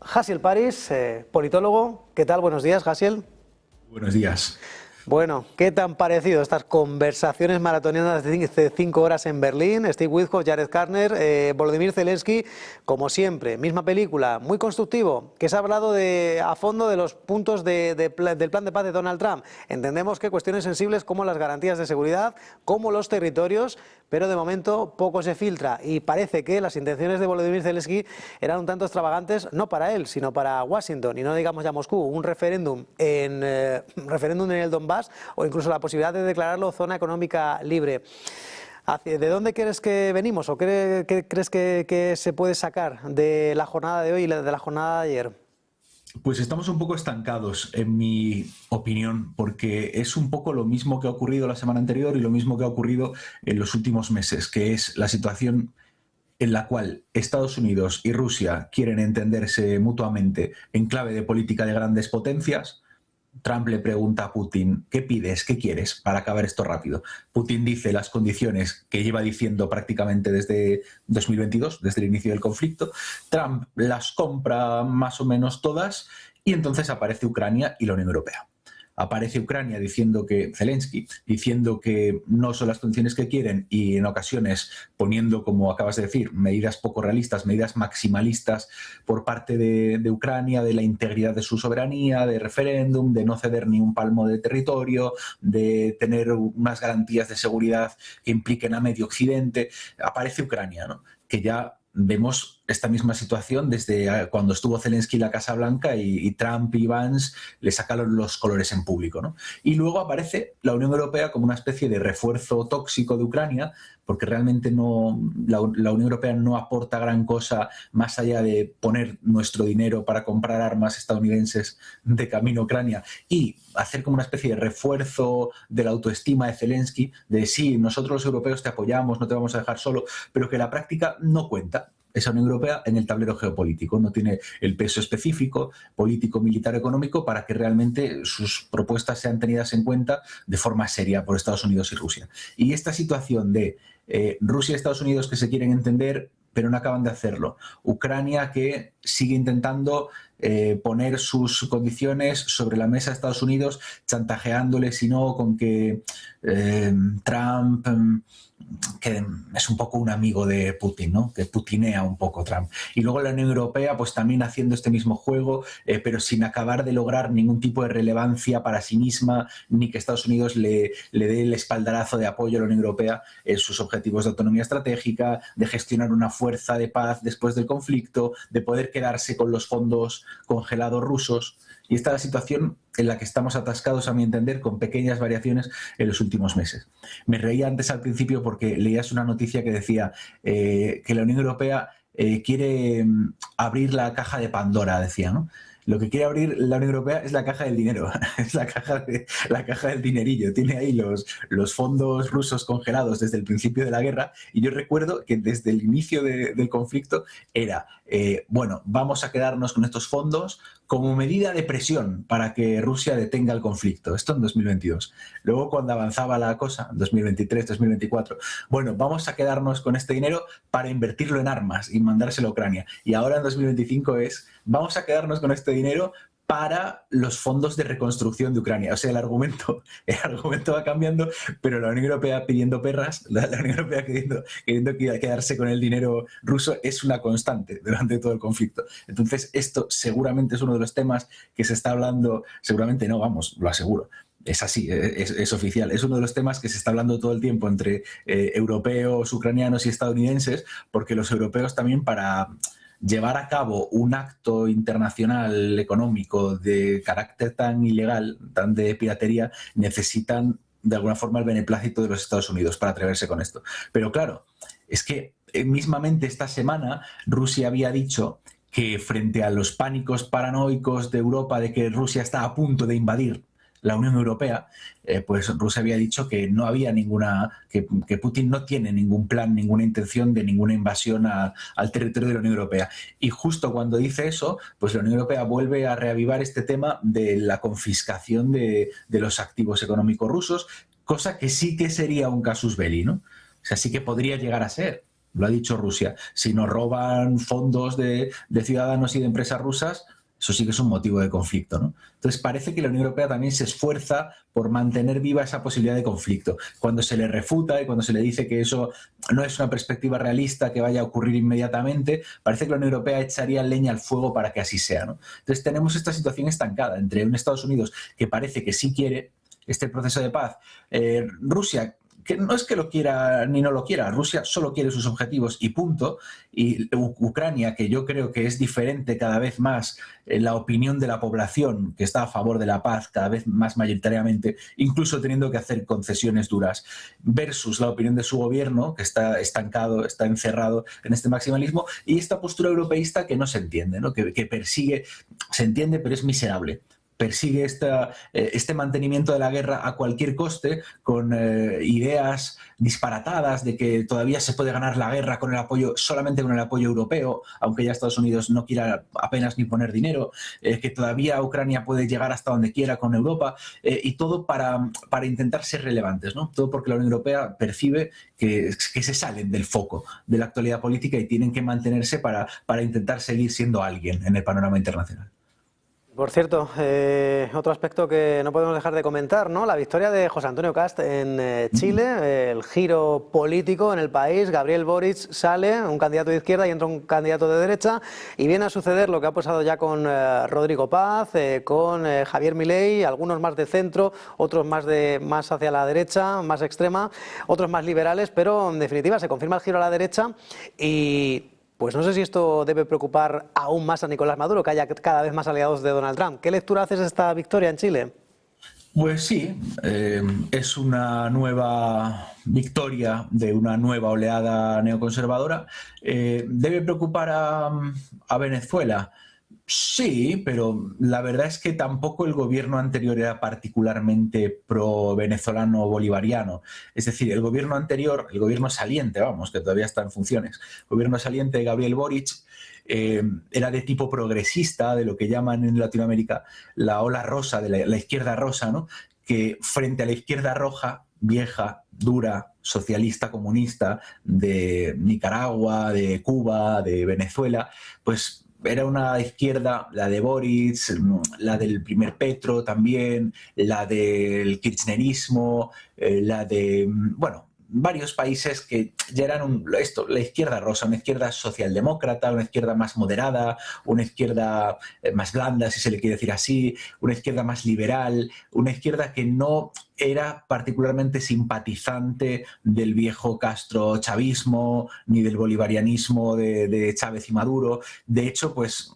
Jasiel Paris, politólogo. ¿Qué tal? Buenos días, Jasiel. Buenos días. Bueno, ¿qué te han parecido estas conversaciones maratonianas de 5 horas en Berlín? Steve Witkoff, Jared Kushner, Volodymyr Zelensky, como siempre, misma película, muy constructivo, que se ha hablado a fondo de los puntos del plan de paz de Donald Trump. Entendemos que cuestiones sensibles como las garantías de seguridad, como los territorios, pero de momento poco se filtra y parece que las intenciones de Volodymyr Zelensky eran un tanto extravagantes, no para él, sino para Washington y no digamos ya Moscú, un referéndum en el Donbass o incluso la posibilidad de declararlo zona económica libre. ¿De dónde crees que venimos o qué crees que se puede sacar de la jornada de hoy y de la jornada de ayer? Pues estamos un poco estancados, en mi opinión, porque es un poco lo mismo que ha ocurrido la semana anterior y lo mismo que ha ocurrido en los últimos meses, que es la situación en la cual Estados Unidos y Rusia quieren entenderse mutuamente en clave de política de grandes potencias. Trump le pregunta a Putin, ¿qué pides? ¿Qué quieres para acabar esto rápido? Putin dice las condiciones que lleva diciendo prácticamente desde 2022, desde el inicio del conflicto. Trump las compra más o menos todas y entonces aparece Ucrania y la Unión Europea. Aparece Ucrania diciendo que, Zelensky, diciendo que no son las condiciones que quieren y en ocasiones poniendo, como acabas de decir, medidas poco realistas, medidas maximalistas por parte de Ucrania, de la integridad de su soberanía, de referéndum, de no ceder ni un palmo de territorio, de tener unas garantías de seguridad que impliquen a medio Occidente. Aparece Ucrania, ¿no? Que ya vemos esta misma situación desde cuando estuvo Zelensky en la Casa Blanca y Trump y Vance le sacaron los colores en público, ¿no? Y luego aparece la Unión Europea como una especie de refuerzo tóxico de Ucrania, porque realmente la Unión Europea no aporta gran cosa más allá de poner nuestro dinero para comprar armas estadounidenses de camino a Ucrania y hacer como una especie de refuerzo de la autoestima de Zelensky, de sí, nosotros los europeos te apoyamos, no te vamos a dejar solo, pero que la práctica no cuenta. Esa Unión Europea en el tablero geopolítico no tiene el peso específico, político, militar, económico, para que realmente sus propuestas sean tenidas en cuenta de forma seria por Estados Unidos y Rusia. Y esta situación de Rusia y Estados Unidos que se quieren entender pero no acaban de hacerlo. Ucrania que sigue intentando poner sus condiciones sobre la mesa de Estados Unidos, chantajeándole, si no, con que Trump, que es un poco un amigo de Putin, ¿no? Que putinea un poco Trump. Y luego la Unión Europea, pues también haciendo este mismo juego, pero sin acabar de lograr ningún tipo de relevancia para sí misma, ni que Estados Unidos le dé el espaldarazo de apoyo a la Unión Europea en sus objetivos de autonomía estratégica, de gestionar una fuerza de paz después del conflicto, de poder quedarse con los fondos congelados rusos. Y esta es la situación en la que estamos atascados, a mi entender, con pequeñas variaciones en los últimos meses. Me reía antes al principio porque leías una noticia que decía que la Unión Europea quiere abrir la caja de Pandora, decía, ¿no? Lo que quiere abrir la Unión Europea es la caja del dinero, es la caja del dinerillo. Tiene ahí los fondos rusos congelados desde el principio de la guerra y yo recuerdo que desde el inicio del conflicto era, bueno, vamos a quedarnos con estos fondos como medida de presión para que Rusia detenga el conflicto. Esto en 2022. Luego, cuando avanzaba la cosa, en 2023, 2024, bueno, vamos a quedarnos con este dinero para invertirlo en armas y mandárselo a Ucrania. Y ahora en 2025 vamos a quedarnos con este dinero para los fondos de reconstrucción de Ucrania. O sea, el argumento va cambiando, pero la Unión Europea pidiendo perras, la Unión Europea queriendo quedarse con el dinero ruso es una constante durante todo el conflicto. Entonces, esto seguramente es uno de los temas que se está hablando, seguramente no, vamos, lo aseguro. Es así, es oficial. Es uno de los temas que se está hablando todo el tiempo entre europeos, ucranianos y estadounidenses, porque los europeos también para llevar a cabo un acto internacional económico de carácter tan ilegal, tan de piratería, necesitan de alguna forma el beneplácito de los Estados Unidos para atreverse con esto. Pero claro, es que mismamente esta semana Rusia había dicho que frente a los pánicos paranoicos de Europa de que Rusia está a punto de invadir la Unión Europea, pues Rusia había dicho que no había que Putin no tiene ningún plan, ninguna intención de ninguna invasión al territorio de la Unión Europea. Y justo cuando dice eso, pues la Unión Europea vuelve a reavivar este tema de la confiscación de los activos económicos rusos, cosa que sí que sería un casus belli, ¿no? O sea, sí que podría llegar a ser. lo ha dicho Rusia, si nos roban fondos de ciudadanos y de empresas rusas, eso sí que es un motivo de conflicto, ¿no? Entonces parece que la Unión Europea también se esfuerza por mantener viva esa posibilidad de conflicto. Cuando se le refuta y cuando se le dice que eso no es una perspectiva realista que vaya a ocurrir inmediatamente, parece que la Unión Europea echaría leña al fuego para que así sea, ¿no? Entonces tenemos esta situación estancada entre un Estados Unidos que parece que sí quiere este proceso de paz, Rusia, que no es que lo quiera ni no lo quiera, Rusia solo quiere sus objetivos y punto, y Ucrania, que yo creo que es diferente cada vez más la opinión de la población que está a favor de la paz cada vez más mayoritariamente, incluso teniendo que hacer concesiones duras, versus la opinión de su gobierno, que está estancado, está encerrado en este maximalismo, y esta postura europeísta que no se entiende, ¿no? Que persigue, se entiende, pero es miserable. Persigue este mantenimiento de la guerra a cualquier coste, con ideas disparatadas de que todavía se puede ganar la guerra solamente con el apoyo europeo, aunque ya Estados Unidos no quiera apenas ni poner dinero, que todavía Ucrania puede llegar hasta donde quiera con Europa, y todo para intentar ser relevantes, ¿no? Todo porque la Unión Europea percibe que se salen del foco de la actualidad política y tienen que mantenerse para intentar seguir siendo alguien en el panorama internacional. Por cierto, otro aspecto que no podemos dejar de comentar, ¿no? La victoria de José Antonio Cast en Chile, el giro político en el país. Gabriel Boric sale, un candidato de izquierda, y entra un candidato de derecha, y viene a suceder lo que ha pasado ya con Rodrigo Paz, con Javier Milei, algunos más de centro, otros más hacia la derecha, más extrema, otros más liberales, pero en definitiva se confirma el giro a la derecha. Y pues no sé si esto debe preocupar aún más a Nicolás Maduro, que haya cada vez más aliados de Donald Trump. ¿Qué lectura haces de esta victoria en Chile? Pues sí, es una nueva victoria de una nueva oleada neoconservadora. ¿Debe preocupar a Venezuela? Sí, pero la verdad es que tampoco el gobierno anterior era particularmente pro-venezolano o bolivariano. Es decir, el gobierno anterior, el gobierno saliente, vamos, que todavía está en funciones, el gobierno saliente de Gabriel Boric era de tipo progresista, de lo que llaman en Latinoamérica la ola rosa, de la izquierda rosa, ¿no? Que frente a la izquierda roja, vieja, dura, socialista, comunista, de Nicaragua, de Cuba, de Venezuela, pues era una izquierda, la de Boric, la del primer Petro también, la del kirchnerismo, la de, bueno, varios países que ya eran la izquierda rosa, una izquierda socialdemócrata, una izquierda más moderada, una izquierda más blanda, si se le quiere decir así, una izquierda más liberal, una izquierda que no era particularmente simpatizante del viejo Castro-chavismo ni del bolivarianismo de Chávez y Maduro. De hecho, pues,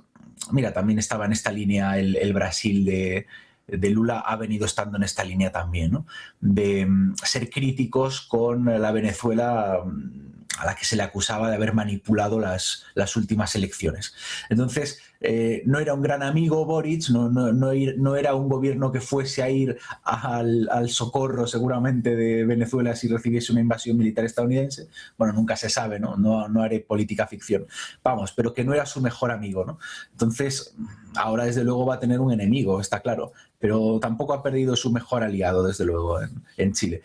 mira, también estaba en esta línea el Brasil de Lula, ha venido estando en esta línea también, ¿no? De ser críticos con la Venezuela a la que se le acusaba de haber manipulado las últimas elecciones. Entonces, no era un gran amigo Boric, no era un gobierno que fuese a ir al socorro seguramente de Venezuela si recibiese una invasión militar estadounidense. Bueno, nunca se sabe, ¿no? No haré política ficción. Vamos, pero que no era su mejor amigo, ¿no? Entonces, ahora desde luego va a tener un enemigo, está claro, pero tampoco ha perdido su mejor aliado, desde luego, en Chile.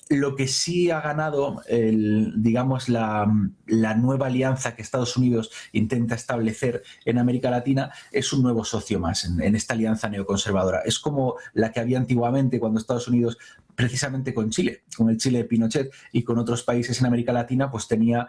Lo que sí ha ganado, digamos, la nueva alianza que Estados Unidos intenta establecer en América Latina es un nuevo socio más en esta alianza neoconservadora. Es como la que había antiguamente cuando Estados Unidos, precisamente con Chile, con el Chile de Pinochet y con otros países en América Latina, pues tenía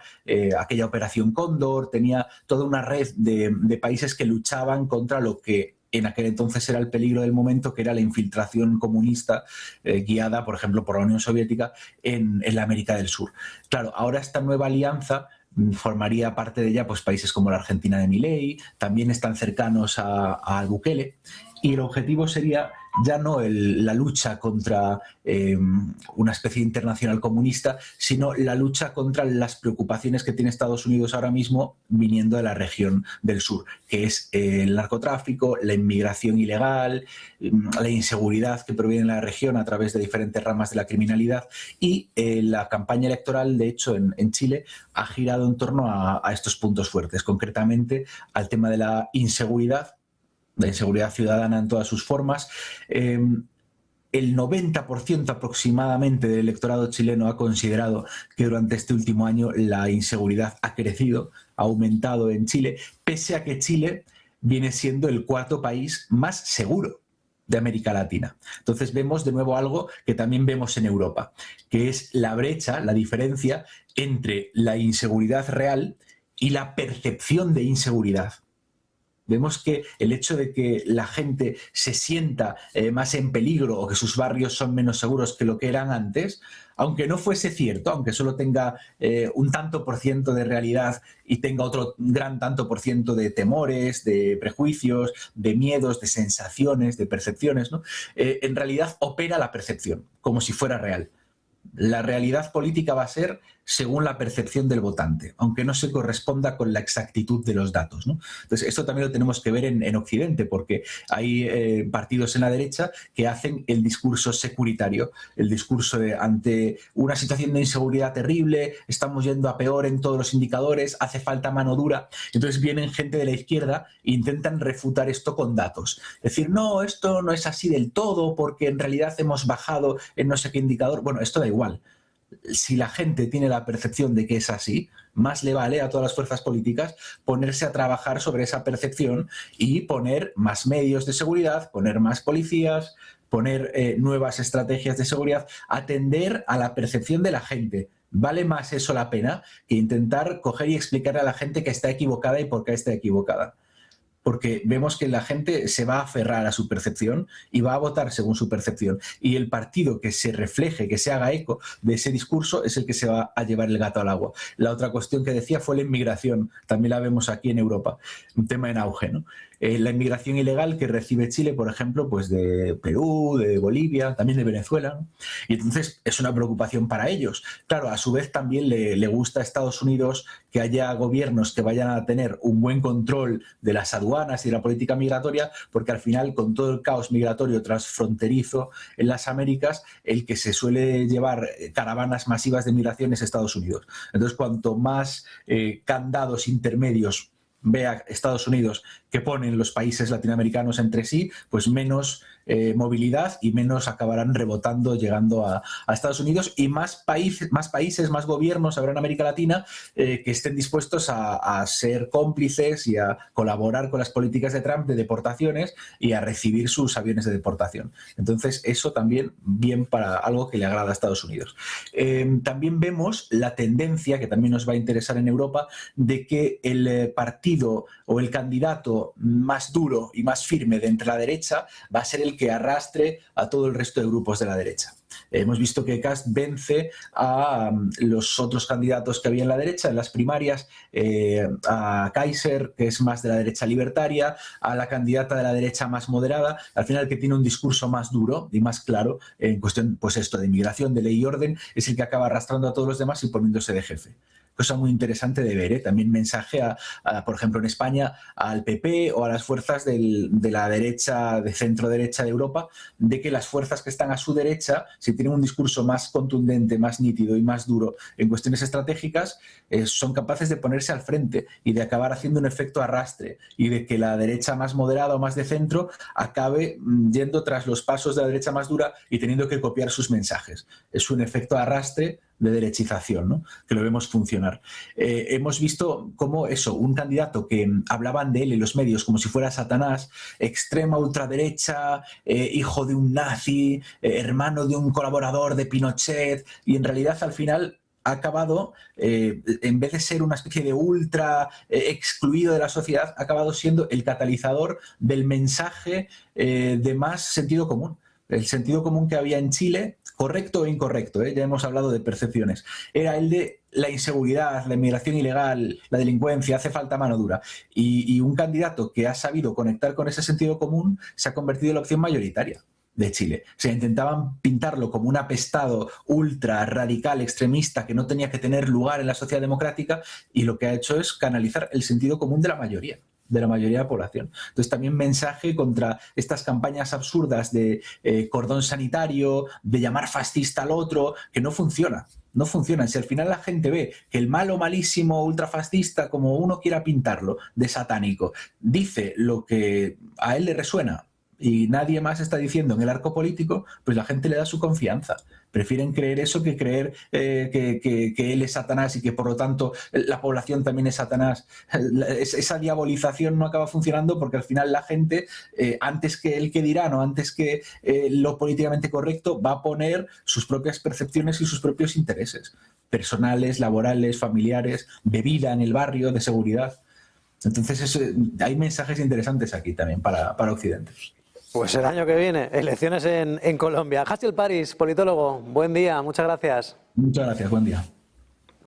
aquella Operación Cóndor, tenía toda una red de países que luchaban contra lo que en aquel entonces era el peligro del momento, que era la infiltración comunista guiada, por ejemplo, por la Unión Soviética en la América del Sur. Claro, ahora esta nueva alianza formaría parte de ella pues países como la Argentina de Milei, también están cercanos a Bukele, y el objetivo sería ya no la lucha contra una especie internacional comunista, sino la lucha contra las preocupaciones que tiene Estados Unidos ahora mismo viniendo de la región del sur, que es el narcotráfico, la inmigración ilegal, la inseguridad que proviene de la región a través de diferentes ramas de la criminalidad, y la campaña electoral, de hecho, en Chile ha girado en torno a estos puntos fuertes, concretamente al tema de la inseguridad ciudadana en todas sus formas, el 90% aproximadamente del electorado chileno ha considerado que durante este último año la inseguridad ha crecido, ha aumentado en Chile, pese a que Chile viene siendo el cuarto país más seguro de América Latina. Entonces vemos de nuevo algo que también vemos en Europa, que es la brecha, la diferencia entre la inseguridad real y la percepción de inseguridad. Vemos que el hecho de que la gente se sienta más en peligro o que sus barrios son menos seguros que lo que eran antes, aunque no fuese cierto, aunque solo tenga un tanto por ciento de realidad y tenga otro gran tanto por ciento de temores, de prejuicios, de miedos, de sensaciones, de percepciones, ¿no? En realidad opera la percepción, como si fuera real. La realidad política va a ser según la percepción del votante, aunque no se corresponda con la exactitud de los datos, ¿no? Entonces, esto también lo tenemos que ver en Occidente, porque hay partidos en la derecha que hacen el discurso securitario, el discurso de ante una situación de inseguridad terrible, estamos yendo a peor en todos los indicadores, hace falta mano dura. Entonces vienen gente de la izquierda e intentan refutar esto con datos. Es decir, no, esto no es así del todo, porque en realidad hemos bajado en no sé qué indicador. Bueno, esto da igual. Si la gente tiene la percepción de que es así, más le vale a todas las fuerzas políticas ponerse a trabajar sobre esa percepción y poner más medios de seguridad, poner más policías, poner nuevas estrategias de seguridad, atender a la percepción de la gente. Vale más eso la pena que intentar coger y explicarle a la gente que está equivocada y por qué está equivocada. Porque vemos que la gente se va a aferrar a su percepción y va a votar según su percepción. Y el partido que se refleje, que se haga eco de ese discurso, es el que se va a llevar el gato al agua. La otra cuestión que decía fue la inmigración. También la vemos aquí en Europa, un tema en auge, ¿no? La inmigración ilegal que recibe Chile, por ejemplo, pues de Perú, de Bolivia, también de Venezuela, ¿no? Y entonces es una preocupación para ellos. Claro, a su vez también le gusta a Estados Unidos que haya gobiernos que vayan a tener un buen control de las aduanas y de la política migratoria, porque al final, con todo el caos migratorio transfronterizo en las Américas, el que se suele llevar caravanas masivas de migración es Estados Unidos. Entonces, cuanto más candados intermedios vea Estados Unidos que ponen los países latinoamericanos entre sí, pues menos movilidad y menos acabarán rebotando, llegando a Estados Unidos, y más países, más gobiernos habrá en América Latina que estén dispuestos a ser cómplices y a colaborar con las políticas de Trump de deportaciones y a recibir sus aviones de deportación. Entonces, eso también bien para algo que le agrada a Estados Unidos. También vemos la tendencia, que también nos va a interesar en Europa, de que el partido o el candidato más duro y más firme de entre la derecha va a ser el que arrastre a todo el resto de grupos de la derecha. Hemos visto que Kast vence a los otros candidatos que había en la derecha en las primarias, a Kaiser, que es más de la derecha libertaria, a la candidata de la derecha más moderada, al final que tiene un discurso más duro y más claro en cuestión, pues esto de inmigración, de ley y orden, es el que acaba arrastrando a todos los demás y poniéndose de jefe. Cosa muy interesante de ver, ¿eh? También mensaje, por ejemplo, en España, al PP o a las fuerzas de la derecha, de centro-derecha de Europa, de que las fuerzas que están a su derecha, si tienen un discurso más contundente, más nítido y más duro en cuestiones estratégicas, son capaces de ponerse al frente y de acabar haciendo un efecto arrastre, y de que la derecha más moderada o más de centro acabe yendo tras los pasos de la derecha más dura y teniendo que copiar sus mensajes. Es un efecto arrastre de derechización, ¿no? Que lo vemos funcionar. Hemos visto cómo eso, un candidato que hablaban de él en los medios como si fuera Satanás, extrema ultraderecha, hijo de un nazi, hermano de un colaborador de Pinochet, y en realidad al final ha acabado, en vez de ser una especie de ultra excluido de la sociedad, ha acabado siendo el catalizador del mensaje de más sentido común. El sentido común que había en Chile, correcto o incorrecto, ya hemos hablado de percepciones, era el de la inseguridad, la inmigración ilegal, la delincuencia, hace falta mano dura. Y un candidato que ha sabido conectar con ese sentido común se ha convertido en la opción mayoritaria de Chile. O sea, intentaban pintarlo como un apestado ultra radical extremista que no tenía que tener lugar en la sociedad democrática, y lo que ha hecho es canalizar el sentido común de la mayoría de la población. Entonces, también mensaje contra estas campañas absurdas de cordón sanitario, de llamar fascista al otro, que no funciona. No funcionan. Si al final la gente ve que el malo, malísimo, ultrafascista, como uno quiera pintarlo, de satánico, dice lo que a él le resuena, y nadie más está diciendo en el arco político, pues la gente le da su confianza. Prefieren creer eso que creer que él es Satanás y que por lo tanto la población también es Satanás. Esa diabolización no acaba funcionando porque al final la gente, antes que el que dirán o antes que lo políticamente correcto, va a poner sus propias percepciones y sus propios intereses personales, laborales, familiares, de vida en el barrio, de seguridad. Entonces hay mensajes interesantes aquí también para Occidente. Pues el año que viene, elecciones en Colombia. Hasiel Paris, politólogo, buen día, muchas gracias. Muchas gracias, buen día.